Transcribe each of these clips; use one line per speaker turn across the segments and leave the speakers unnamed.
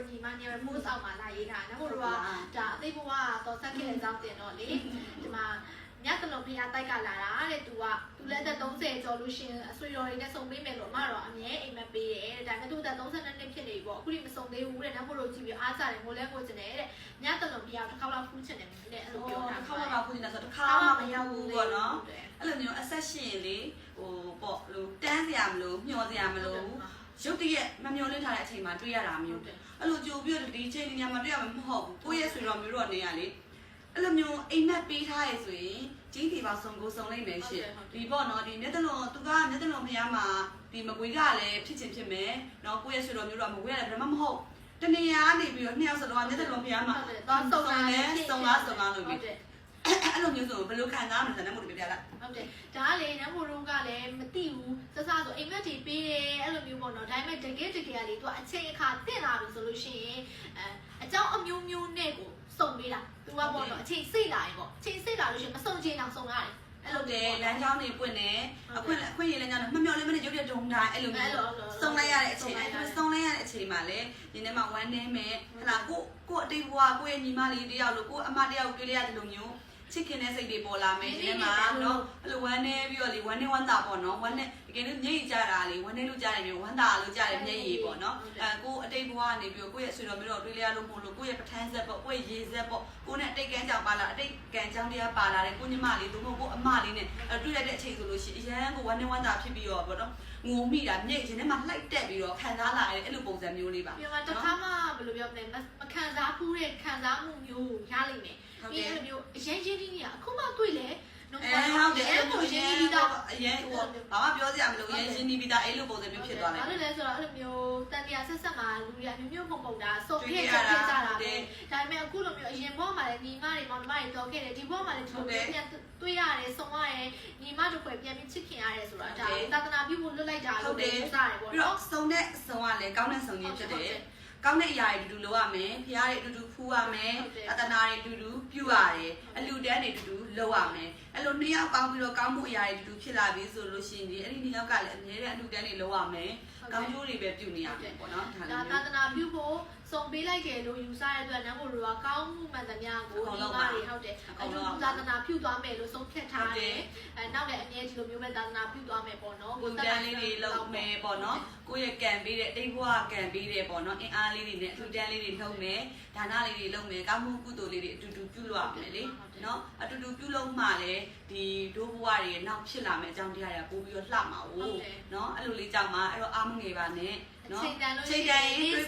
ညီမနဲ့ပို့ဆောင်มาလာရေးထားနမို့တော့ဒါအသိဘဝတော့ဆက်ခဲ့တဲ့အကြောင်းတင်တော့လေဒီမှာညတလုံးဖျားတိုက်ကလာတာတဲ့သူလည်းသက်30ကျော်လို့ရှင်အဆွေတော်တွေနဲ့စုံပေးမယ်လို့အမတော့အမြဲအိမ်မက်ပေးတယ်ဒါပေမဲ့သူသက်32နှစ်ဖြစ်နေပြီပေါ့အခုဒီမစုံသေးဘူးတဲ့နမို့လို့ကြည့်ပြီးအားစားတယ်ငိုလဲငိုချင်တယ်တဲ့ညတလုံးဖျားတစ်ခါလောက်ဖူးချင်တယ်တဲ့အဲ့လိုပြောတာ
တစ်ခါလောက်ဖူးချင်တယ်ဆိုတစ်ခါမှမရောက်ဘူးပေါ့နော်အဲ့လိုမျိုးအဆက်ရှင်လေဟိုပေါ့လို့တန်းစရာမလိုမျောစရာမလိုရုပ်တရက်မမျောလင့်ထားတဲ့အချိန်မှာတွေ့ရတာမျိုးအဲ့လိုကြိုပြီးတော့ဒီချိန်ညမှာတွေ့ရမှာမဟုတ်ဘူးကိုယ့်ရဲ့ဆွေတော်မျိုးတော့နေရလေအဲ့လိုမျိုးအိမ်မက်ပေးထားရဆိုရင်ကြီးတီပါစုံကိုစုံလိုက်မယ်ရှင်ဒီပေါ့နော်ဒီမျက်တလုံးသူကမျက်တလုံးဖျားမှာဒီမကွေးကလည်းဖြစ်ချင်ဖြစ်မယ်နော်ကိုယ့်ရဲ့ဆွေတော်မျိုးတော့မကွေးရတယ်ဘာမှမဟုတ်တနေရာနေပြီးတော့နှစ်ယောက်စလုံးကမျက်တလုံးဖျားမှာတော့စုံတယ်စုံလားလို့ပြီးအဲ့လိုမျိုးဆိုဘယ်လိုခံစားမလဲနမို့ဒီပြပြလိုက်
ဟုတ်တယ်ဒါကလေနမို့တို့ကလည်းမသိဘူးစစဆိုအိမ်မက်တွေပေးတယ်အဲ့လိုမျိုးပေါ့နော်ဒါပေမဲ့တကယ်လေသူကအချိန်အခါတင်လာပြီဆိုလို့ရှိရင်အကြောင်းအမျိုးမျိုးနဲ့ကိုစုံပေးတာသူကပေါ့နော်အချိန်စိတ်လာရင်ပေါ့အချိန်စိတ်လာလို့ရှိရင်မစုံချင်အောင်စုံရတယ်
အဲ့လိုတယ်လမ်းကြောင်းတွေပွင့်နေအခွင့်ရလမ်းကြောင်းတွေမမျော်လင့်မနဲ့ရုပ်ရတုံတိုင်းအဲ့လိုမျိုးစုံလိုက်ရတဲ့အချိန်အဲ့ဒါစုံလိုက်ရတဲ့အချိန်မှာလေဒီနေ့မှဝမ်းနေမယ်ဟလာကိုအတိတ်ဘဝကိုရဲ့ညီမလေးတယောက်လို့ကိုအမတယောက်တွေ့ရတဲ့လိုမျိုးချစ်ခင်တဲ့စိတ်တွေပေါ်လာမယ်ဒီနေ့မှာနော်အဲ့လိုဝမ်းနေပြီးတော့လေဝမ်းနေဝမ်းသာပေါ့နော်ဝမ်းနေတကယ်လို့မျက်ရည်ကျတာလေဝမ်းနေလို့ကြားတယ်မျိုးဝမ်းသာလို့ကြားတယ်မျက်ရည်ပေါ့နော်ကိုအတိတ်ဘဝကနေပြီးတော့ကိုယ့်ရဲ့ဆွေတော်မျိုးတော်တွေ့ရလို့မို့လို့ကိုယ့်ရဲ့ပထန်းဆက်ပေါ့ကိုယ့်ရဲ့ရေဆက်ပေါ့ကိုနဲ့အတိတ်ကန်းကြောင်ပါလာအတိတ်ကန်းကြောင်တရားပါလာတဲ့ကိုညီမလေးတို့မို့ကိုအမလေးနဲ့တွေ့ရတဲ့အချိန်ဆိုလို့ရှိရင်အရန်ကိုဝမ်းနေဝမ်းသာဖြစ်ပြီးတော့ပေါ့နော်ငိုမိတာမျက်ရည်ထဲမှာလှိုက်တက်ပြီးတော့ခံစားလာတဲ့အဲ့လိုပုံစံမျိုးလေးပါ
ပြီးတော့တခါမှဘယ်လိုပြောမလဲမခံစားဘူးတဲ့ခံစားမှုမျိုးရလိမ့်မယ်ပြီးအဲ့လိုမျိုးအရင်ချင်းကြီးကအခုမှတွေ့လေ
ဟုတ်တယ်အဲ့လိုရင်းပြီးတော့အရင်ဟိုဘာမှပြောစရာမလိုရင်းပြီးသားအဲ့လိုပုံစံမျိုးဖြစ်သွားတယ်
ဘာလို့လဲဆိုတော့အဲ့လိုမျိုးတန်တရားဆက်မှာလူတွေကမျိုးပုံတာစုံခဲ့ကြတာပဲဒါပေမဲ့အခုလိုမျိုးအရင်ဘောမှာလည်းညီမတွေမောင်နှမတွေတော်ခဲ့တယ်ဒီဘောမှာလည်းဒီလိုပြန်တွေ့ရတယ်စုံရတယ်ညီမတို့ခွဲပြန်ပြီးချစ်ခင်ရတယ်ဆိုတာဒါသာသနာပြုဖို့လွတ်လိုက်တာလို့ပြောကြတယ်ပေါ့
ပြီးတော့စုံတဲ့စုံကလည်းကောင်းတဲ့စုံကြီးဖြစ်တယ်ကောင်းတဲ့အရာတွေတူတူလုပ်ရမယ်ဖျားတွေတူတူဖူးရမယ်အတနာတွေတူတူပြုရတယ်အလူတန်းတွေတူတူလုပ်ရမယ်အဲ့လိုနှစ်ယောက်ပေါင်းပြီးတော့ကောင်းမှုအရာတွေတူတူဖြစ်လာပြီဆိုလို့ရှိရင်အဲ့ဒီနှစ်ယောက်ကလည်းအမြဲတမ်းအလူတန်းတွေလုပ်ရမယ်ကောင်းကျိုးတွေပဲပြုနေရမယ်ပေါ့နော်
ဒါသာသနာပြုဖို့စုံပေးလိုက်တယ်လို့ယူဆရတဲ့အတွက်နန်းမို့တို့ကကောင်းမှုမှန်သမျှကိုဒီမားတွေဟုတ်တယ်အတူသာသနာပြုသွားမယ်လို့ဆုံးဖြတ်ထားတယ်နောက်လည်းအမြဲဒီလိုမျိုးပဲသာသနာပြုသွားမယ်ပေါ့နော်
ကိုတန်းလေးတွေလုပ်မယ်ပေါ့နော်ကိုရဲ့ကံပေးတဲ့တိတ်ဘွားကံပေးတယ်ပေါ့နော်အင်အားလေးတွေနဲ့အထူးတန်းလေးတွေလုပ်မယ်ဒါနလေးတွေလုပ်မယ်ကောင်းမှုကုသိုလ်လေးတွေအတူတူပြုလုပ်ရမယ်လေနော်အတူတူပြုလုပ်မှလည်းဒီဒိုးဘွားတွေနောက်ဖြစ်လာမယ်အကြောင်းတရားတွေပို့ပြီးတော့လှမှာ哦နော်အဲ့လိုလေးကြောင့်မှအဲ့တော့အားမငယ်ပါနဲ့နော်
ချိန်တန်
တွေး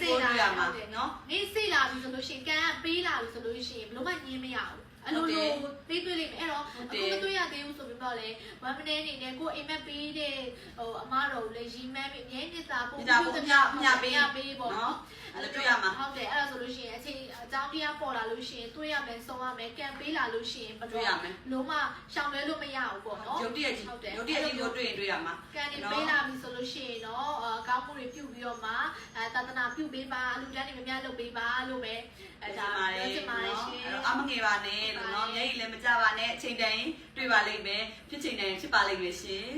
ပို့ရမှာနော်
နေစိတ်လာပြီဆိုလို့ရှိရင်ကံကပေးလာပြီဆိုလို့ရှိရင်ဘယ်လိုမှညင်းမရဘူးအဲ့လိုလိုပေးတွေ့လိမ့်မယ်အဲ့တော့အခုမတွေ့ရသေးဘူးဆိုပြီးတော့လေဝမ်မနေအနေနဲ့ကိုအိမ်မက်ပေးတဲ့ဟိုအမတော်လေရီမန်းပြီးငင်းနေတာပို့ပြီး
တော့ညပေး
ပေါ့နော်
အဲ့လိုတွေ့ရမှာ
ဟုတ်တယ်အဲ့ဒါဆိုလို့ရှိရင်အချိန်အကြောင်းတရားပေါ်လာလို့ရှိရင်တွေ့ရမယ်ဆုံးရမယ်ကံပေးလာလို့ရှိရင်ဘယ်လိုလုံးဝရှောင်လွဲလို့မရဘူးပေါ့နော်
ရုပ်တရက်ကြီးကိုတွေ့ရင်တွေ့ရမှာ
ကံတွေပေးလာပြီဆိုလို့ရှိရင်တော့ကောင်းမှုတွေပြုပြီးတော့မှသာသနာပြုပေးပါအလူတန်းတွေများများလုပ်ပေးပါလို့ပဲ
ဒါပြောချင်ပါတယ်ရှင်အဲ့တော့အမငယ်ပါနဲ့လို့နော်မျက်ရည်လည်းမကြပါနဲ့အချိန်တိုင်းတွေ့ပါလိမ့်မယ်ဖြစ်ချိန်တိုင်းဖြစ်ပါလိမ့်မယ်ရှင်